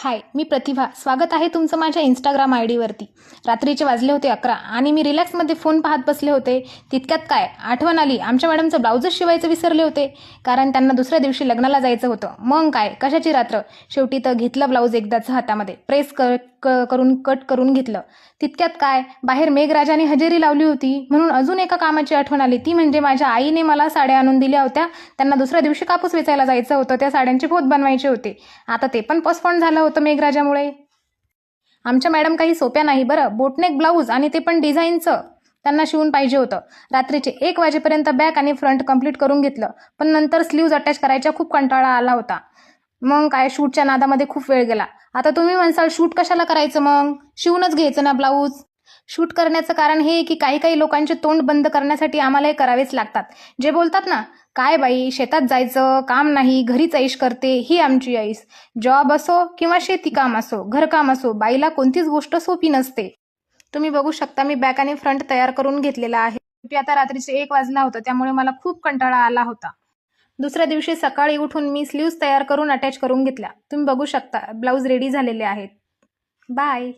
हाय, मी प्रतिभा. स्वागत आहे तुमचं माझ्या इंस्टाग्राम आय डीवरती. रात्रीचे वाजले होते 11 आणि मी रिलॅक्समध्ये फोन पाहत बसले होते. तितक्यात काय आठवण आली, आमच्या मॅडमचं ब्लाऊजच शिवायचं विसरले होते, कारण त्यांना दुसऱ्या दिवशी लग्नाला जायचं होतं. मग काय, कशाची रात्र. शेवटी तर घेतलं ब्लाऊज एकदाचं हातामध्ये, प्रेस करून कट करून घेतलं. तितक्यात काय, बाहेर मेघराजाने हजेरी लावली होती, म्हणून अजून एका कामाची आठवण आली. ती म्हणजे माझ्या आईने मला साड्या आणून दिल्या होत्या. त्यांना दुसऱ्या दिवशी कापूस वेचायला जायचं होतं. त्या साड्यांचे पोत बनवायचे होते. आता ते पण पोस्टपोन झालं होतं मेघराजामुळे. आमच्या मॅडम काही सोप्या नाही बरं. बोटनेक ब्लाऊज आणि ते पण डिझाईनचं त्यांना शिवून पाहिजे होतं. रात्रीचे 1 वाजेपर्यंत बॅक आणि फ्रंट कंप्लीट करून घेतलं, पण नंतर स्लीव्ज अटॅच करायचा खूप कंटाळा आला होता. मग काय, शूटच्या नादामध्ये खूप वेळ गेला. आता तुम्ही म्हणसाल, शूट कशाला करायचं, मग शिवूनच घ्यायचं ना ब्लाऊज. शूट करण्याचं कारण हे की काही काही लोकांचे तोंड बंद करण्यासाठी आम्हाला हे करावेच लागतात. जे बोलतात ना, काय बाई शेतात जायचं काम नाही, घरीच ऐश करते, ही आमची ऐश. जॉब असो किंवा शेती काम असो, घरकाम असो, बाईला कोणतीच गोष्ट सोपी नसते. तुम्ही बघू शकता, मी बॅक आणि फ्रंट तयार करून घेतलेला आहे. आता रात्रीचे 1 वाजला होता, त्यामुळे मला खूप कंटाळा आला होता. दुसऱ्या दिवशी सकाळी उठून मी स्लीव्ज तयार करून अटॅच करून घेतल्या. तुम्ही बघू शकता, ब्लाऊज रेडी झालेले आहेत. बाय.